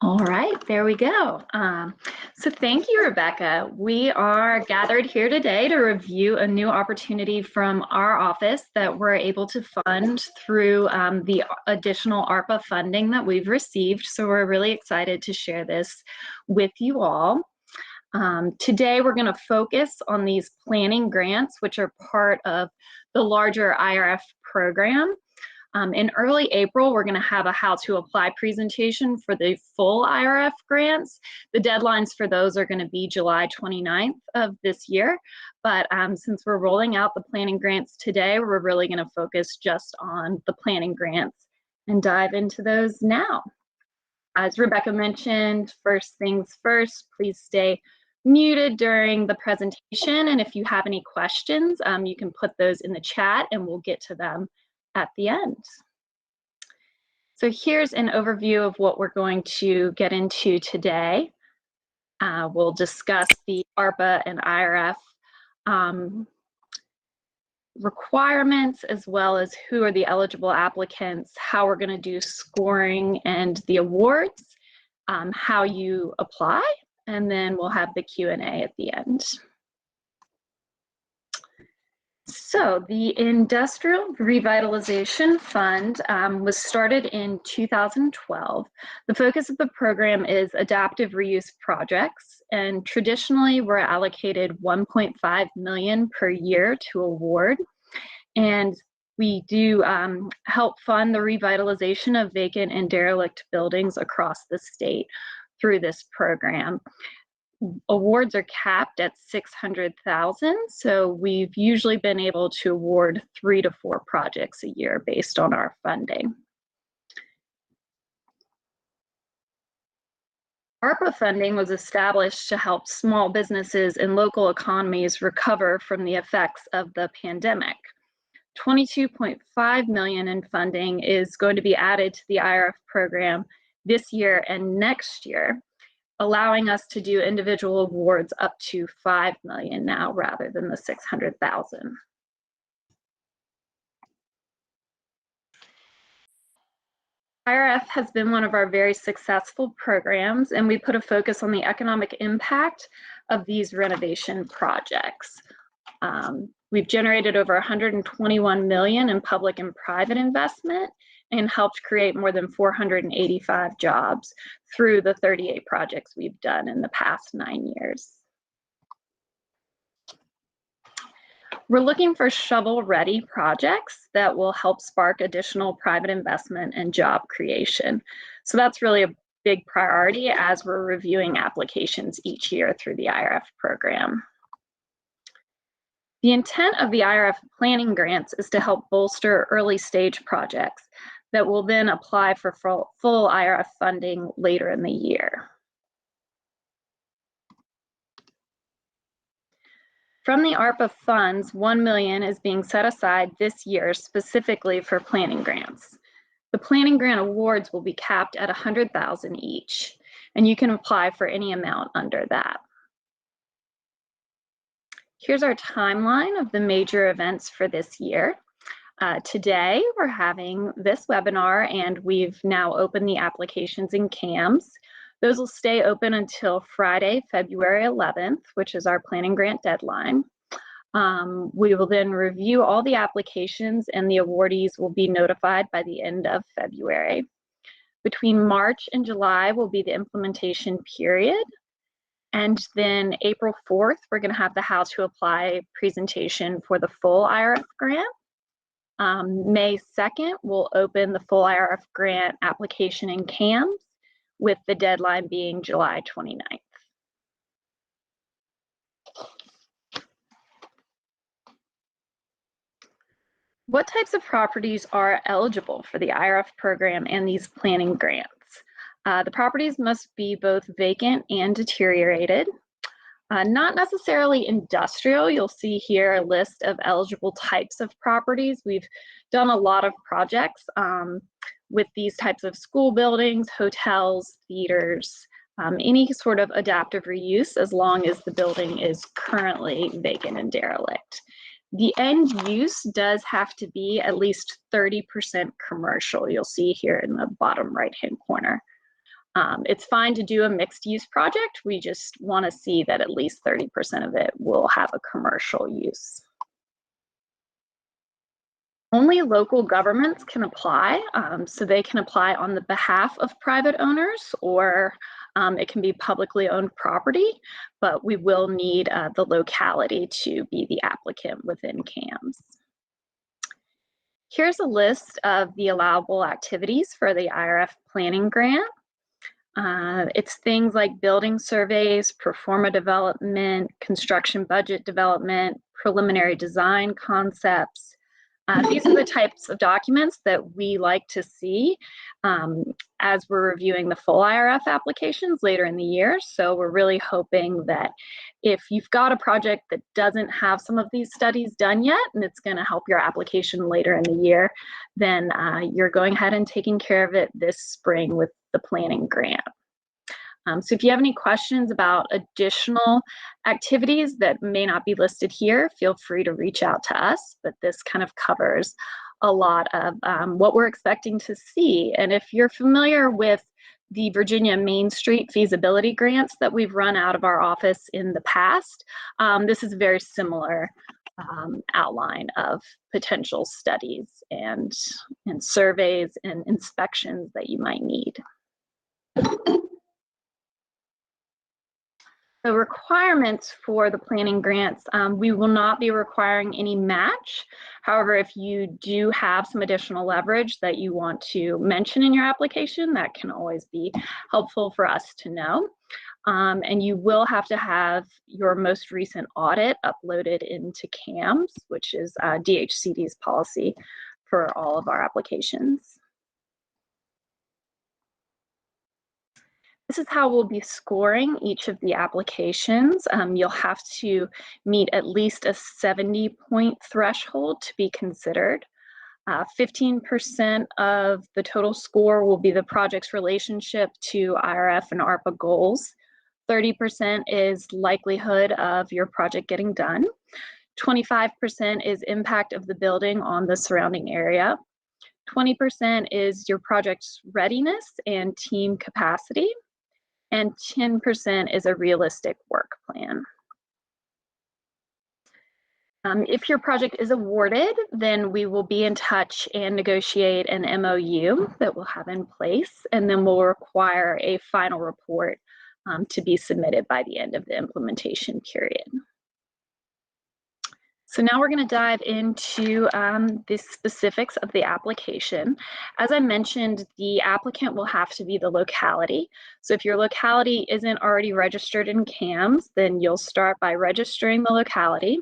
All right, there we go. So thank you, Rebecca. We are gathered here today to review a new opportunity from our office that we're able to fund through the additional ARPA funding that we've received. So we're really excited to share this with you all. Today, we're going to focus on these planning grants, which are part of the larger IRF program. In early April, we're going to have a how to apply presentation for the full IRF grants. The deadlines for those are going to be July 29th of this year. But since we're rolling out the planning grants today, we're really going to focus just on the planning grants and dive into those now. As Rebecca mentioned, first things first, please stay muted during the presentation. And if you have any questions, you can put those in the chat and we'll get to them at the end. So here's an overview of what we're going to get into today. We'll discuss the ARPA and IRF requirements, as well as who are the eligible applicants, how we're going to do scoring and the awards, how you apply, and then we'll have the Q&A at the end. So the Industrial Revitalization Fund was started in 2012. The focus of the program is adaptive reuse projects, and traditionally we're allocated $1.5 million per year to award. And we do help fund the revitalization of vacant and derelict buildings across the state through this program. Awards are capped at $600,000, so we've usually been able to award 3 to 4 projects a year based on our funding. ARPA funding was established to help small businesses and local economies recover from the effects of the pandemic. $22.5 million in funding is going to be added to the IRF program this year and next year, allowing us to do individual awards up to $5 million now rather than the $600,000. IRF has been one of our very successful programs, and we put a focus on the economic impact of these renovation projects. We've generated over $121 million in public and private investment and helped create more than 485 jobs through the 38 projects we've done in the past 9 years. We're looking for shovel-ready projects that will help spark additional private investment and job creation. So that's really a big priority as we're reviewing applications each year through the IRF program. The intent of the IRF Planning Grants is to help bolster early stage projects that will then apply for full IRF funding later in the year. From the ARPA funds, $1 million is being set aside this year specifically for planning grants. The planning grant awards will be capped at $100,000 each, and you can apply for any amount under that. Here's our timeline of the major events for this year. Today, we're having this webinar, and we've now opened the applications in CAMS. Those will stay open until Friday, February 11th, which is our planning grant deadline. We will then review all the applications, and the awardees will be notified by the end of February. Between March and July will be the implementation period. And then April 4th, we're going to have the how to apply presentation for the full IRF grant. May 2nd, we'll open the full IRF grant application in CAMS, with the deadline being July 29th. What types of properties are eligible for the IRF program and these planning grants? The properties must be both vacant and deteriorated. Not necessarily industrial. You'll see here a list of eligible types of properties. We've done a lot of projects with these types of school buildings, hotels, theaters, any sort of adaptive reuse as long as the building is currently vacant and derelict. The end use does have to be at least 30% commercial. You'll see here in the bottom right-hand corner. It's fine to do a mixed use project. We just want to see that at least 30% of it will have a commercial use. Only local governments can apply, so they can apply on the behalf of private owners, or it can be publicly owned property, but we will need the locality to be the applicant within CAMS. Here's a list of the allowable activities for the IRF Planning Grant. It's things like building surveys, pro forma development, construction budget development, preliminary design concepts. These are the types of documents that we like to see as we're reviewing the full IRF applications later in the year. So we're really hoping that if you've got a project that doesn't have some of these studies done yet, and it's going to help your application later in the year, then you're going ahead and taking care of it this spring with the planning grant. So if you have any questions about additional activities that may not be listed here, feel free to reach out to us, but this kind of covers a lot of what we're expecting to see. And if you're familiar with the Virginia Main Street feasibility grants that we've run out of our office in the past, this is a very similar outline of potential studies and surveys and inspections that you might need. The requirements for the planning grants, we will not be requiring any match. However, if you do have some additional leverage that you want to mention in your application, that can always be helpful for us to know. And you will have to have your most recent audit uploaded into CAMS, which is DHCD's policy for all of our applications. This is how we'll be scoring each of the applications. You'll have to meet at least a 70-point threshold to be considered. 15% of the total score will be the project's relationship to IRF and ARPA goals. 30% is likelihood of your project getting done. 25% is impact of the building on the surrounding area. 20% is your project's readiness and team capacity. And 10% is a realistic work plan. If your project is awarded, then we will be in touch and negotiate an MOU that we'll have in place, and then we'll require a final report to be submitted by the end of the implementation period. So now we're going to dive into the specifics of the application. As I mentioned, the applicant will have to be the locality. So if your locality isn't already registered in CAMS, then you'll start by registering the locality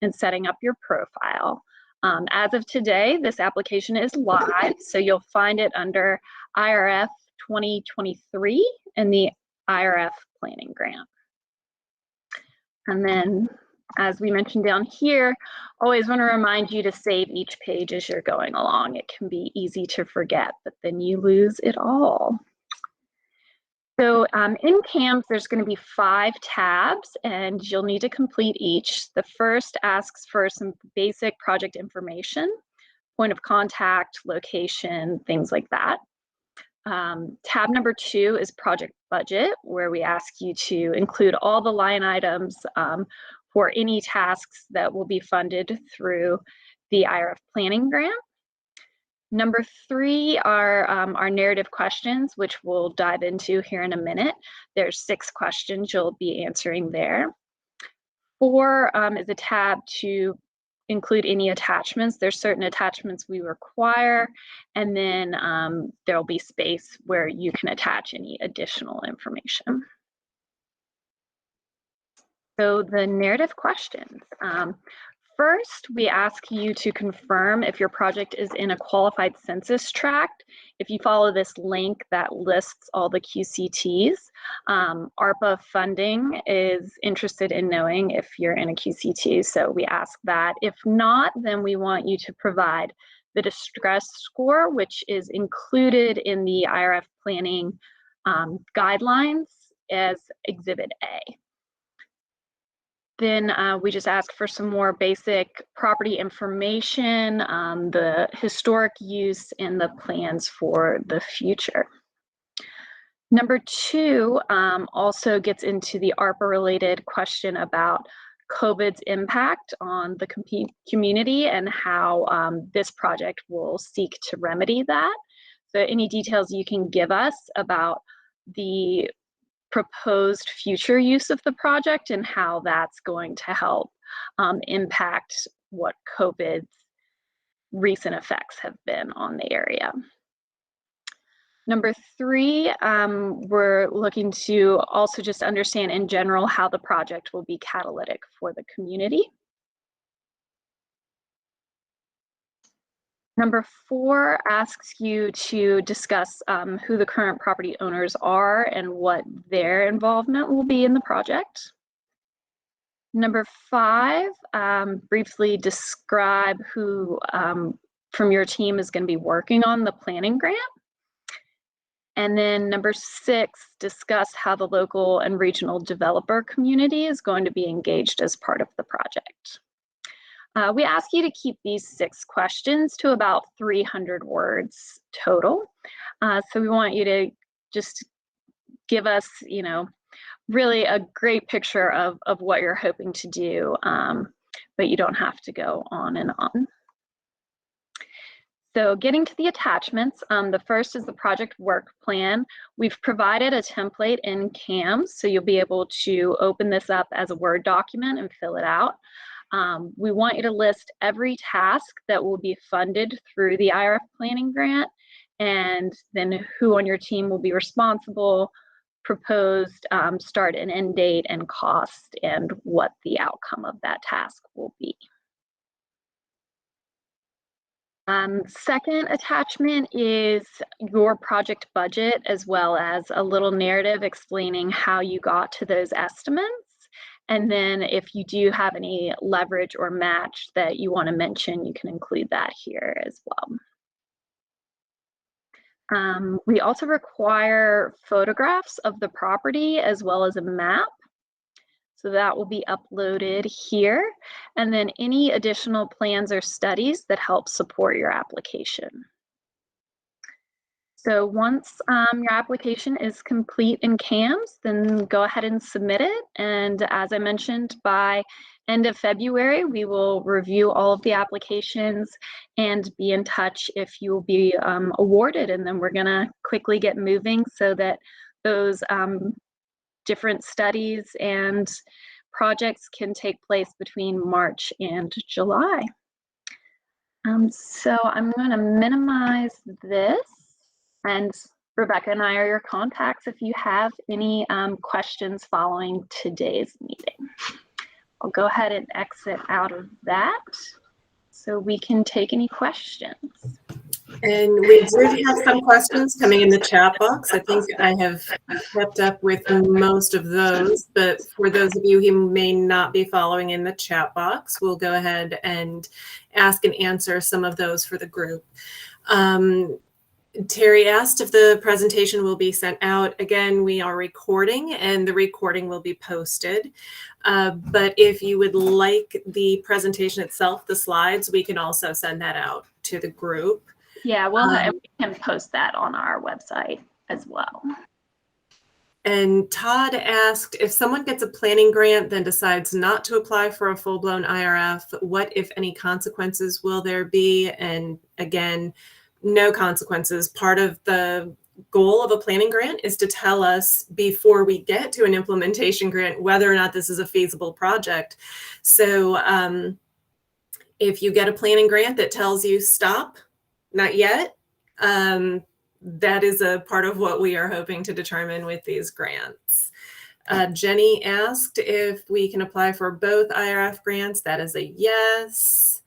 and setting up your profile. As of today, this application is live, so you'll find it under IRF 2023 and the IRF Planning Grant. And then, as we mentioned down here, always want to remind you to save each page as you're going along. It can be easy to forget, but then you lose it all. So in CAMS, there's going to be 5 tabs, and you'll need to complete each. The first asks for some basic project information, point of contact, location, things like that. Tab number 2 is project budget, where we ask you to include all the line items for any tasks that will be funded through the IRF Planning Grant. Number 3 are our narrative questions, which we'll dive into here in a minute. There's 6 questions you'll be answering there. 4 is a tab to include any attachments. There's certain attachments we require, and then there'll be space where you can attach any additional information. So the narrative questions. First, we ask you to confirm if your project is in a qualified census tract. If you follow this link that lists all the QCTs, ARPA funding is interested in knowing if you're in a QCT, so we ask that. If not, then we want you to provide the distress score, which is included in the IRF planning guidelines as Exhibit A. Then we just ask for some more basic property information, the historic use, and the plans for the future. Number 2 also gets into the ARPA-related question about COVID's impact on the community and how this project will seek to remedy that. So any details you can give us about the proposed future use of the project and how that's going to help impact what COVID's recent effects have been on the area. Number 3, we're looking to also just understand in general how the project will be catalytic for the community. Number 4 asks you to discuss who the current property owners are and what their involvement will be in the project. Number 5, briefly describe who from your team is going to be working on the planning grant. And then number 6, discuss how the local and regional developer community is going to be engaged as part of the project. We ask you to keep these 6 questions to about 300 words total. So we want you to just give us, you know, really a great picture of what you're hoping to do, but you don't have to go on and on. So getting to the attachments, the first is the project work plan. We've provided a template in CAMS, so you'll be able to open this up as a Word document and fill it out. We want you to list every task that will be funded through the IRF Planning Grant, and then who on your team will be responsible, proposed start and end date and cost, and what the outcome of that task will be. Second attachment is your project budget, as well as a little narrative explaining how you got to those estimates. And then if you do have any leverage or match that you want to mention, you can include that here as well. We also require photographs of the property as well as a map. So that will be uploaded here. And then any additional plans or studies that help support your application. So once your application is complete in CAMS, then go ahead and submit it. And as I mentioned, by end of February, we will review all of the applications and be in touch if you will be awarded. And then we're gonna quickly get moving so that those different studies and projects can take place between March and July. So I'm going to minimize this, and Rebecca and I are your contacts if you have any questions following today's meeting. I'll go ahead and exit out of that so we can take any questions. And we did have some questions coming in the chat box. I think I have kept up with most of those, but for those of you who may not be following in the chat box, we'll go ahead and ask and answer some of those for the group. Terry asked if the presentation will be sent out. Again, we are recording and the recording will be posted. But if you would like the presentation itself, the slides, we can also send that out to the group. Yeah, well, we can post that on our website as well. And Todd asked, if someone gets a planning grant, then decides not to apply for a full-blown IRF, what, if any, consequences will there be? And again, no consequences. Part of the goal of a planning grant is to tell us before we get to an implementation grant whether or not this is a feasible project. So if you get a planning grant that tells you stop, not yet, that is a part of what we are hoping to determine with these grants. Jenny asked if we can apply for both IRF grants. That is a yes.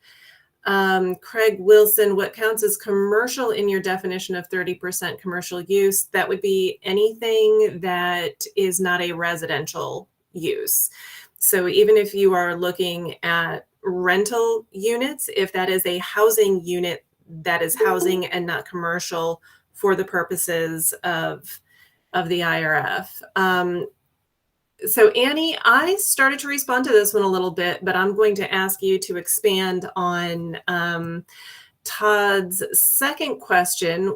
Craig Wilson, what counts as commercial in your definition of 30% commercial use? That would be anything that is not a residential use. So even if you are looking at rental units, if that is a housing unit that is housing and not commercial for the purposes of the IRF. So Annie, I started to respond to this one a little bit, but I'm going to ask you to expand on Todd's second question,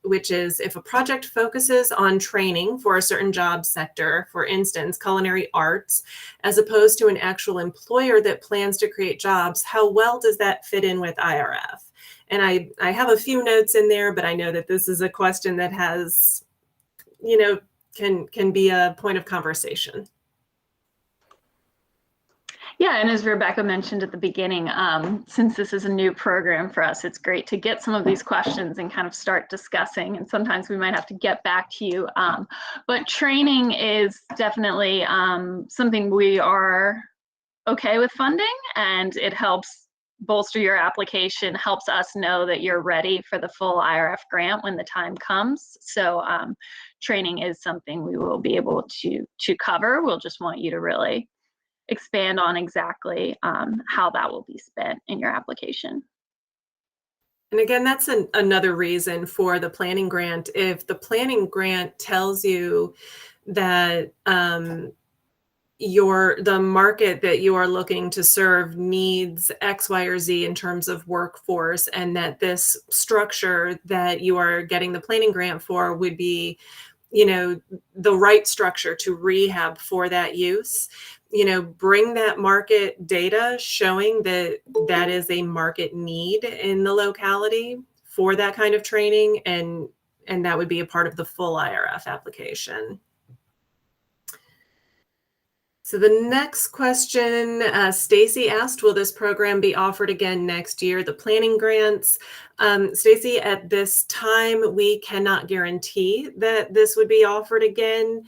which is, if a project focuses on training for a certain job sector, for instance, culinary arts, as opposed to an actual employer that plans to create jobs, how well does that fit in with IRF? And I have a few notes in there, but I know that this is a question that has, can be a point of conversation. Yeah, and as Rebecca mentioned at the beginning, since this is a new program for us, it's great to get some of these questions and kind of start discussing, and sometimes we might have to get back to you. But training is definitely something we are okay with funding, and it helps bolster your application, helps us know that you're ready for the full IRF grant when the time comes. So training is something we will be able to cover. We'll just want you to really expand on exactly how that will be spent in your application. And again, that's another reason for the planning grant. If the planning grant tells you that the market that you are looking to serve needs X, Y, or Z in terms of workforce, and that this structure that you are getting the planning grant for would be, the right structure to rehab for that use, bring that market data showing that that is a market need in the locality for that kind of training, and that would be a part of the full IRF application. So the next question, Stacy asked, will this program be offered again next year, the planning grants? Stacy, at this time, we cannot guarantee that this would be offered again.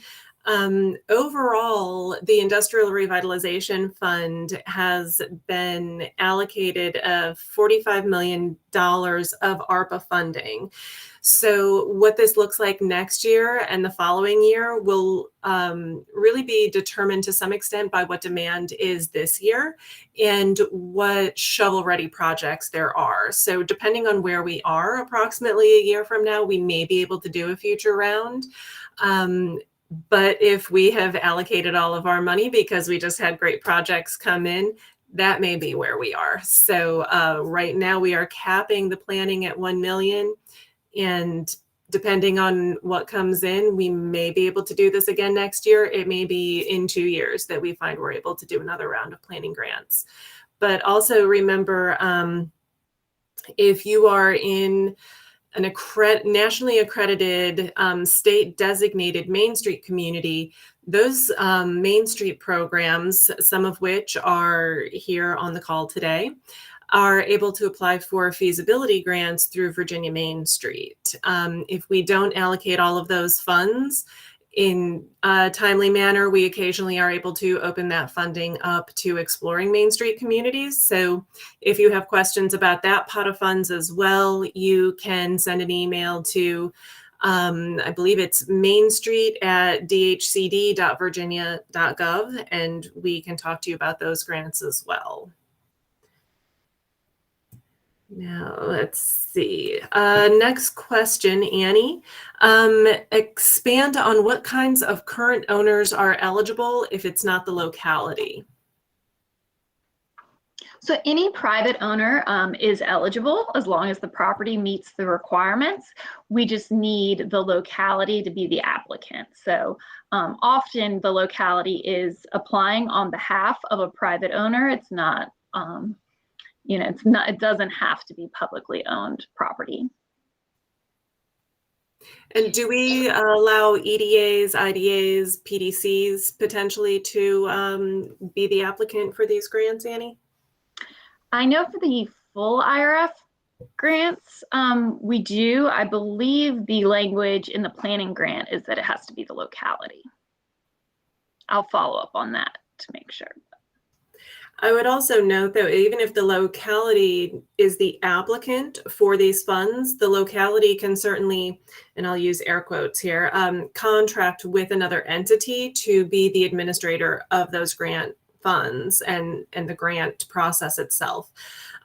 Overall, the Industrial Revitalization Fund has been allocated $45 million of ARPA funding. So what this looks like next year and the following year will really be determined to some extent by what demand is this year and what shovel-ready projects there are. So depending on where we are approximately a year from now, we may be able to do a future round. But if we have allocated all of our money because we just had great projects come in, that may be where we are. So right now we are capping the planning at 1 million. And depending on what comes in, we may be able to do this again next year. It may be in 2 years that we find we're able to do another round of planning grants. But also remember, if you are in an nationally accredited state designated Main Street community, those Main Street programs, some of which are here on the call today, are able to apply for feasibility grants through Virginia Main Street. If we don't allocate all of those funds in a timely manner, we occasionally are able to open that funding up to exploring Main Street communities. So if you have questions about that pot of funds as well, you can send an email to, I believe it's mainstreet@dhcd.virginia.gov, and we can talk to you about those grants as well. Now, let's see. Next question, Annie. Expand on what kinds of current owners are eligible if it's not the locality. So any private owner is eligible as long as the property meets the requirements. We just need the locality to be the applicant. So often the locality is applying on behalf of a private owner. It's not it doesn't have to be publicly owned property. And do we allow EDAs, IDAs, PDCs potentially to be the applicant for these grants, Annie? I know for the full IRF grants, we do. I believe the language in the planning grant is that it has to be the locality. I'll follow up on that to make sure. I would also note that even if the locality is the applicant for these funds, the locality can certainly, and I'll use air quotes here, contract with another entity to be the administrator of those grant funds and the grant process itself.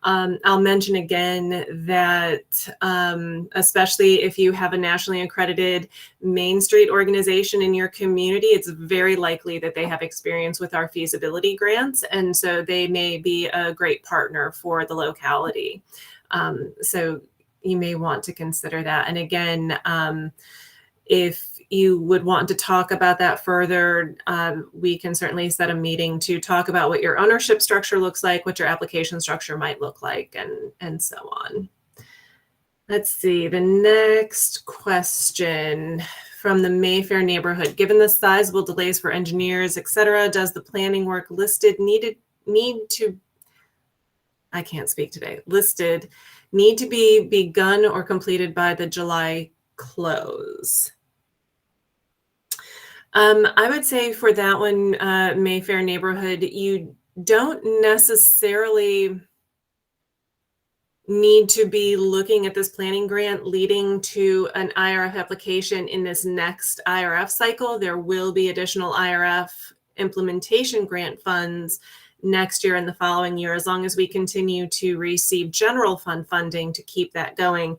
I'll mention again that especially if you have a nationally accredited Main Street organization in your community, it's very likely that they have experience with our feasibility grants, and so they may be a great partner for the locality. So you may want to consider that. And again, if you would want to talk about that further, we can certainly set a meeting to talk about what your ownership structure looks like, what your application structure might look like, and so on. Let's see, the next question from the Mayfair neighborhood. Given the sizable delays for engineers, et cetera, does the planning work listed need to be begun or completed by the July close? I would say for that one, Mayfair neighborhood, you don't necessarily need to be looking at this planning grant leading to an IRF application in this next IRF cycle. There will be additional IRF implementation grant funds next year and the following year, as long as we continue to receive general fund funding to keep that going.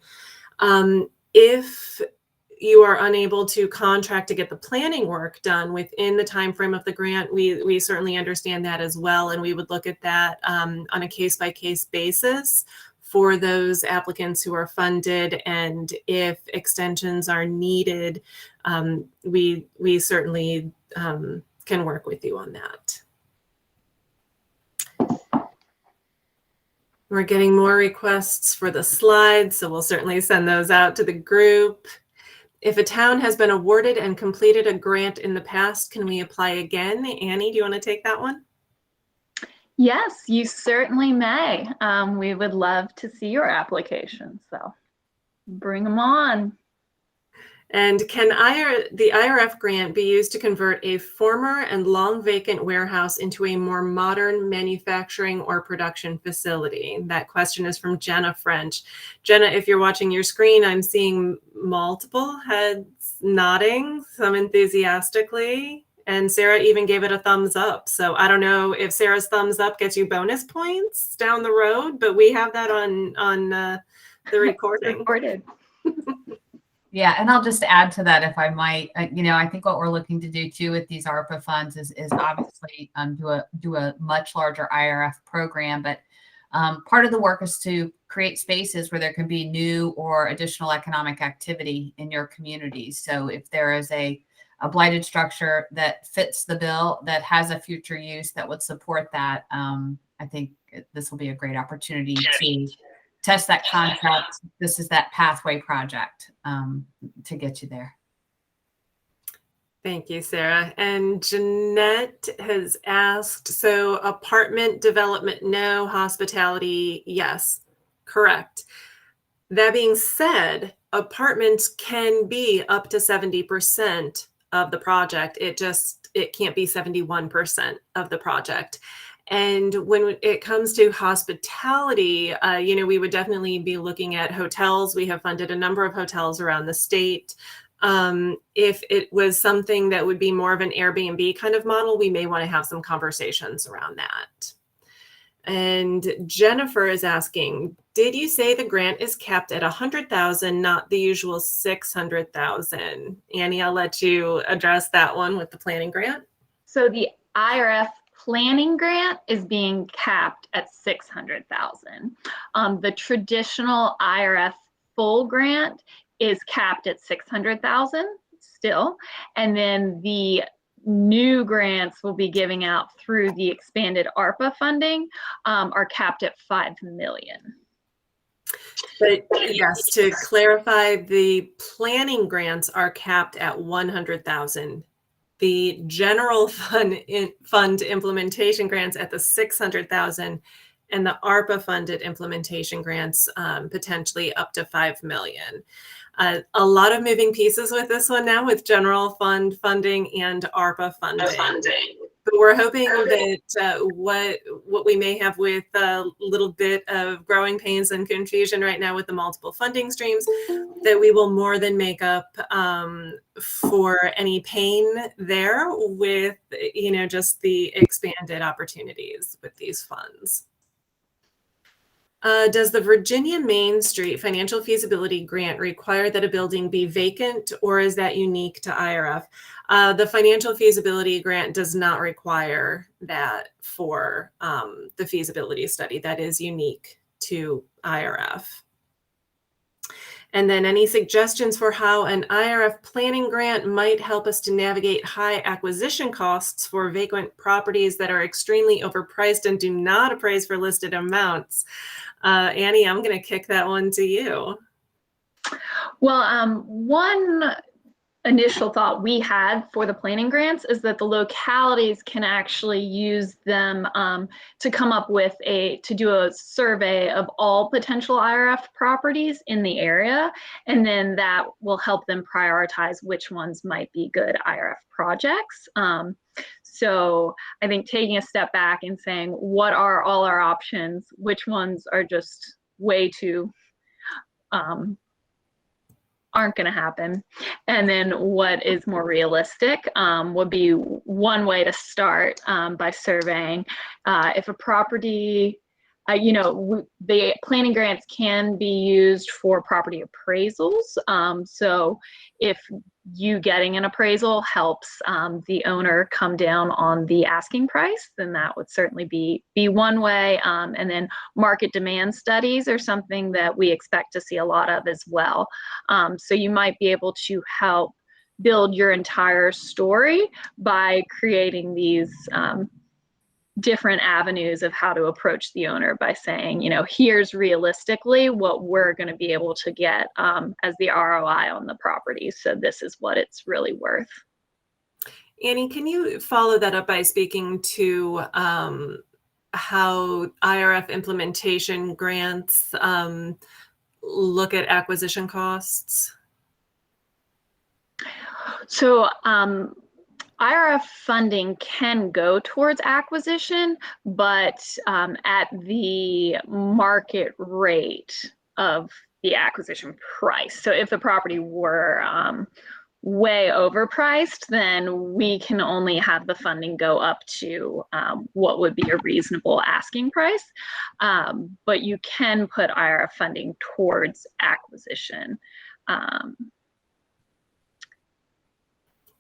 If you are unable to contract to get the planning work done within the time frame of the grant, we certainly understand that as well, and we would look at that on a case-by-case basis for those applicants who are funded, and if extensions are needed, we certainly can work with you on that. We're getting more requests for the slides, so we'll certainly send those out to the group. If a town has been awarded and completed a grant in the past, can we apply again? Annie, do you want to take that one? Yes, you certainly may. We would love to see your application, so bring them on. And can the IRF grant be used to convert a former and long vacant warehouse into a more modern manufacturing or production facility? That question is from Jenna French. Jenna, if you're watching your screen, I'm seeing multiple heads nodding, some enthusiastically, and Sarah even gave it a thumbs up. So I don't know if Sarah's thumbs up gets you bonus points down the road, but we have that on the recording. Recorded. Yeah, and I'll just add to that, if I might. I think what we're looking to do too with these ARPA funds is obviously do a much larger IRF program, but part of the work is to create spaces where there can be new or additional economic activity in your communities. So if there is a blighted structure that fits the bill, that has a future use that would support that, I think this will be a great opportunity to test that concept. This is that pathway project to get you there. Thank you, Sarah. And Jeanette has asked, so apartment development, no. Hospitality, yes. Correct. That being said, apartments can be up to 70% of the project. It can't be 71% of the project. And when it comes to hospitality, we would definitely be looking at hotels. We have funded a number of hotels around the state. If it was something that would be more of an Airbnb kind of model, we may want to have some conversations around that. And Jennifer is asking, did you say the grant is capped at 100,000, not the usual 600,000? Annie, I'll let you address that one with the planning grant. So the IRF planning grant is being capped at 600,000. The traditional IRF full grant is capped at 600,000 still, and then the new grants we'll be giving out through the expanded ARPA funding are capped at 5 million. But yes, to clarify, the planning grants are capped at 100,000. The general fund implementation grants at the 600,000, and the ARPA funded implementation grants potentially up to 5 million. A lot of moving pieces with this one now, with general fund funding and ARPA funding. But we're hoping that what we may have with a little bit of growing pains and confusion right now with the multiple funding streams, that we will more than make up for any pain there with, just the expanded opportunities with these funds. Does the Virginia Main Street Financial Feasibility Grant require that a building be vacant, or is that unique to IRF? The Financial Feasibility Grant does not require that for the feasibility study. That is unique to IRF. And then any suggestions for how an IRF planning grant might help us to navigate high acquisition costs for vacant properties that are extremely overpriced and do not appraise for listed amounts? Annie, I'm going to kick that one to you. Well, one initial thought we had for the planning grants is that the localities can actually use them to come up with to do a survey of all potential IRF properties in the area, and then that will help them prioritize which ones might be good IRF projects. So I think taking a step back and saying, what are all our options? Which ones are just way too aren't going to happen, and then what is more realistic would be one way to start by surveying. If a property, the planning grants can be used for property appraisals. So if you getting an appraisal helps the owner come down on the asking price, then that would certainly be one way. And then market demand studies are something that we expect to see a lot of as well. So you might be able to help build your entire story by creating these different avenues of how to approach the owner by saying, here's realistically what we're going to be able to get as the ROI on the property. So this is what it's really worth. Annie, can you follow that up by speaking to how IRF implementation grants look at acquisition costs? So IRF funding can go towards acquisition, but at the market rate of the acquisition price. So if the property were way overpriced, then we can only have the funding go up to what would be a reasonable asking price. But you can put IRF funding towards acquisition.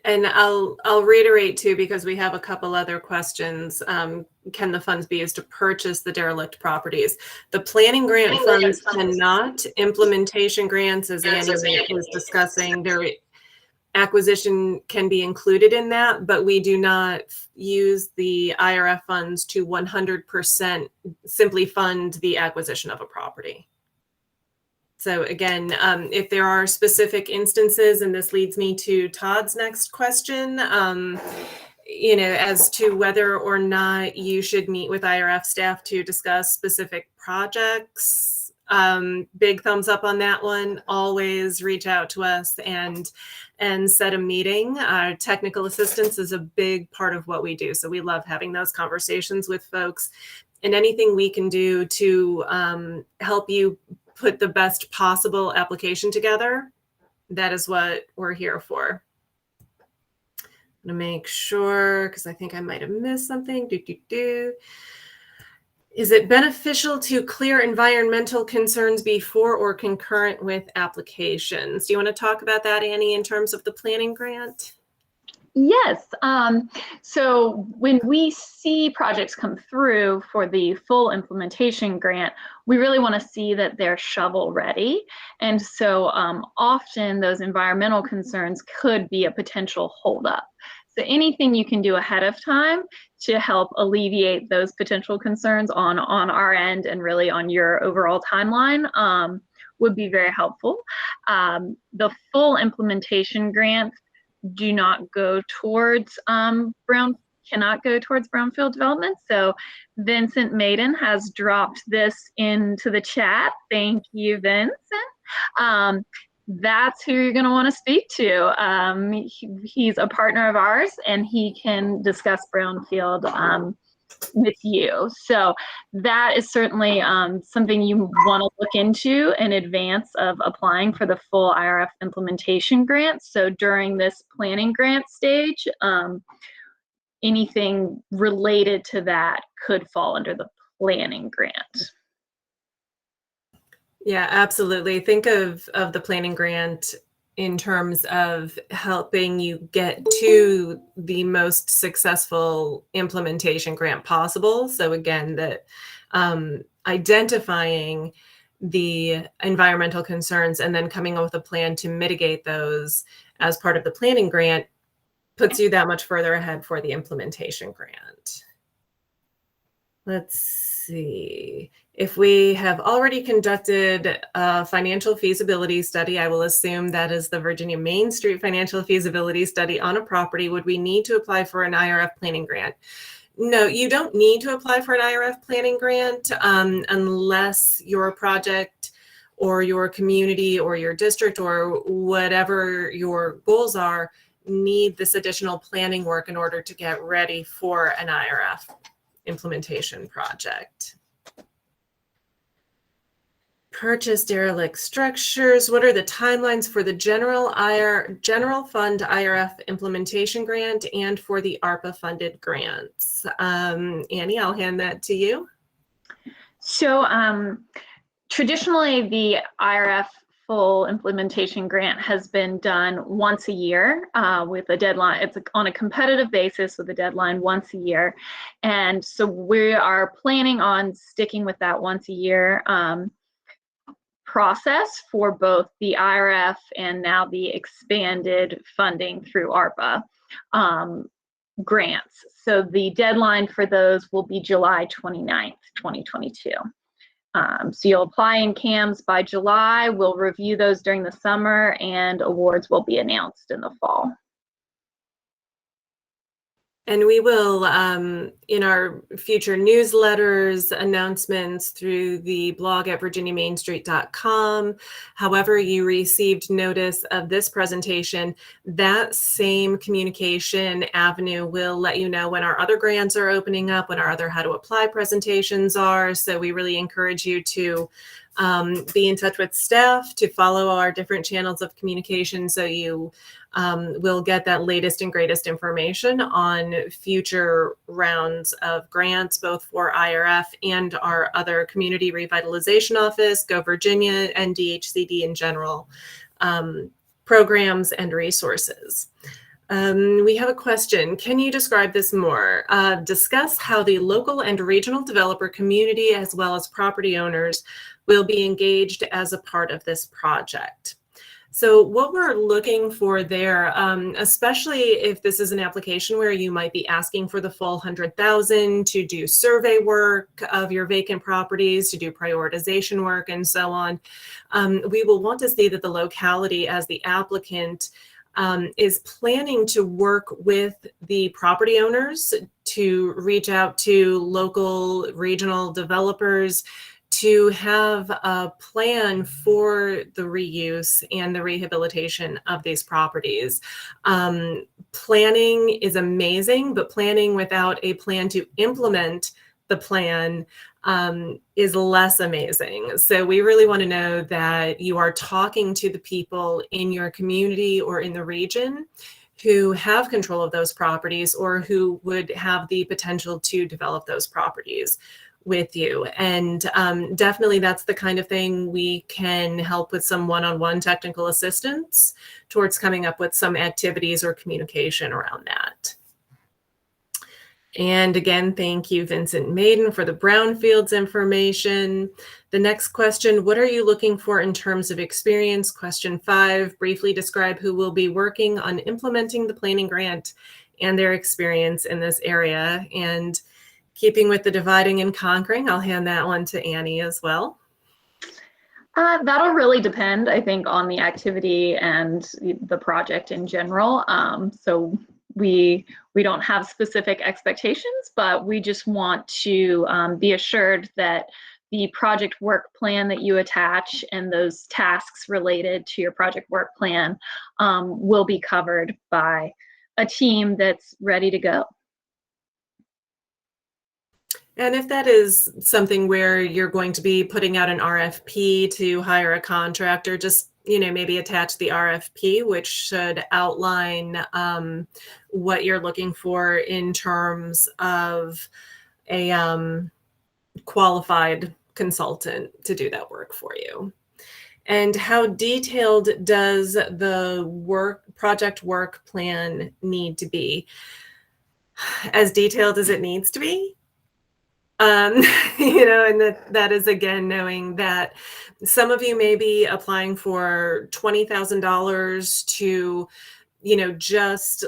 And I'll reiterate too, because we have a couple other questions. Can the funds be used to purchase the derelict properties? The planning grant funds cannot. Implementation grants, as Annie was discussing, their acquisition can be included in that, but we do not use the IRF funds to 100% simply fund the acquisition of a property. So again, if there are specific instances, and this leads me to Todd's next question, as to whether or not you should meet with IRF staff to discuss specific projects, big thumbs up on that one. Always reach out to us and set a meeting. Technical assistance is a big part of what we do. So we love having those conversations with folks, and anything we can do to help you put the best possible application together, that is what we're here for. I'm gonna make sure, because I think I might have missed something. Is it beneficial to clear environmental concerns before or concurrent with applications? Do you want to talk about that, Annie, in terms of the planning grant? Yes. So when we see projects come through for the full implementation grant, we really want to see that they're shovel ready. And so often those environmental concerns could be a potential holdup. So anything you can do ahead of time to help alleviate those potential concerns on our end and really on your overall timeline would be very helpful. The full implementation grant do not go towards cannot go towards brownfield development. So Vincent Maiden has dropped this into the chat. Thank you, Vincent. that's who you're going to want to speak to. He's a partner of ours, and he can discuss brownfield with you. So that is certainly something you want to look into in advance of applying for the full IRF implementation grant. So during this planning grant stage, anything related to that could fall under the planning grant. Yeah, absolutely. Think of the planning grant in terms of helping you get to the most successful implementation grant possible. So again, that identifying the environmental concerns and then coming up with a plan to mitigate those as part of the planning grant puts you that much further ahead for the implementation grant. Let's see. If we have already conducted a financial feasibility study, I will assume that is the Virginia Main Street financial feasibility study on a property. Would we need to apply for an IRF planning grant? No, you don't need to apply for an IRF planning grant unless your project or your community or your district or whatever your goals are need this additional planning work in order to get ready for an IRF implementation project. Purchase derelict structures. What are the timelines for the general fund IRF implementation grant and for the ARPA funded grants? Annie, I'll hand that to you. So traditionally, the IRF full implementation grant has been done once a year with a deadline. It's on a competitive basis with a deadline once a year. And so we are planning on sticking with that once a year process for both the IRF and now the expanded funding through ARPA grants. So the deadline for those will be July 29th, 2022. So you'll apply in CAMS by July. We'll review those during the summer, and awards will be announced in the fall. And we will, in our future newsletters, announcements through the blog at virginiamainstreet.com, however you received notice of this presentation, that same communication avenue will let you know when our other grants are opening up, when our other how to apply presentations are. So we really encourage you to be in touch with staff, to follow our different channels of communication so you will get that latest and greatest information on future rounds of grants, both for IRF and our other community revitalization office, Go Virginia, and DHCD in general, programs and resources. We have a question. Can you describe this more? Discuss how the local and regional developer community, as well as property owners, will be engaged as a part of this project. So what we're looking for there, especially if this is an application where you might be asking for the full 100,000 to do survey work of your vacant properties, to do prioritization work and so on, we will want to see that the locality as the applicant is planning to work with the property owners to reach out to local regional developers to have a plan for the reuse and the rehabilitation of these properties. Planning is amazing, but planning without a plan to implement the plan is less amazing. So we really want to know that you are talking to the people in your community or in the region who have control of those properties or who would have the potential to develop those properties with you. And definitely that's the kind of thing we can help with some one-on-one technical assistance towards coming up with some activities or communication around that. And again, thank you, Vincent Maiden, for the brownfields information. The next question, what are you looking for in terms of experience? Question 5, briefly describe who will be working on implementing the planning grant and their experience in this area. And keeping with the dividing and conquering, I'll hand that one to Annie as well. That'll really depend, I think, on the activity and the project in general. So we don't have specific expectations, but we just want to be assured that the project work plan that you attach and those tasks related to your project work plan will be covered by a team that's ready to go. And if that is something where you're going to be putting out an RFP to hire a contractor, just maybe attach the RFP, which should outline what you're looking for in terms of a qualified consultant to do that work for you. And how detailed does the project work plan need to be? As detailed as it needs to be. And that is, again, knowing that some of you may be applying for $20,000 to, just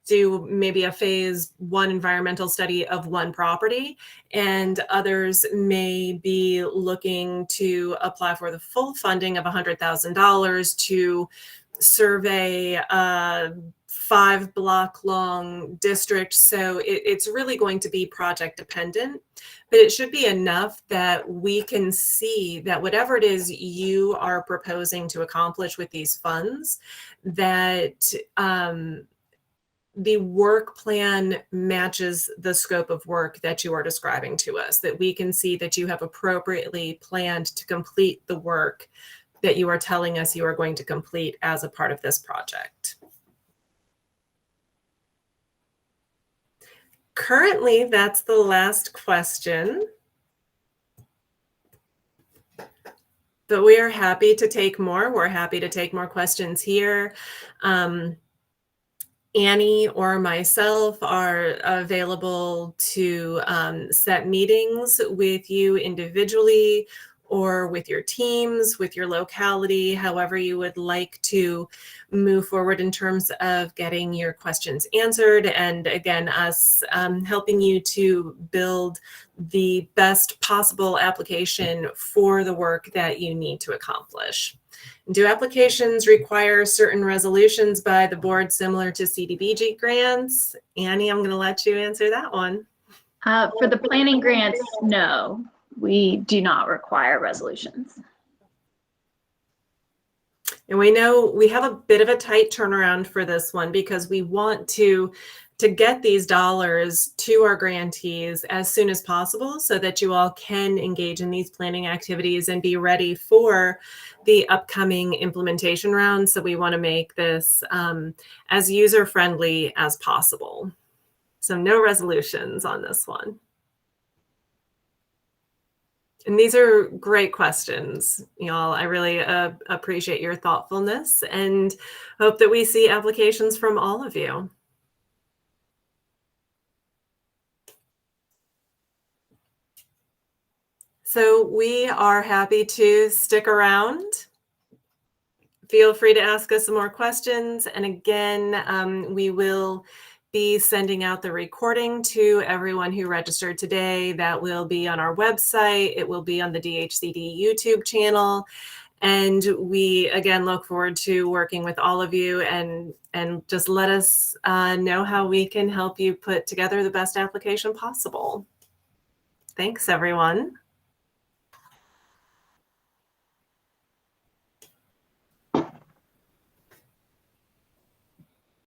do maybe a phase 1 environmental study of one property, and others may be looking to apply for the full funding of $100,000 to survey a 5-block long district. So it's really going to be project dependent, but it should be enough that we can see that whatever it is you are proposing to accomplish with these funds, that the work plan matches the scope of work that you are describing to us, that we can see that you have appropriately planned to complete the work that you are telling us you are going to complete as a part of this project. Currently, that's the last question. But we are happy to take more. We're happy to take more questions here. Annie or myself are available to set meetings with you individually or with your teams, with your locality, however you would like to move forward in terms of getting your questions answered. And again, us helping you to build the best possible application for the work that you need to accomplish. Do applications require certain resolutions by the board similar to CDBG grants? Annie, I'm going to let you answer that one. For the planning grants, no, we do not require resolutions. And we know we have a bit of a tight turnaround for this one because we want to get these dollars to our grantees as soon as possible so that you all can engage in these planning activities and be ready for the upcoming implementation round. So we want to make this as user-friendly as possible. So no resolutions on this one. And these are great questions, y'all. I really appreciate your thoughtfulness and hope that we see applications from all of you. So we are happy to stick around. Feel free to ask us some more questions. And again, we will be sending out the recording to everyone who registered today. That will be on our website. It will be on the DHCD YouTube channel. And we, again, look forward to working with all of you and just let us know how we can help you put together the best application possible. Thanks, everyone.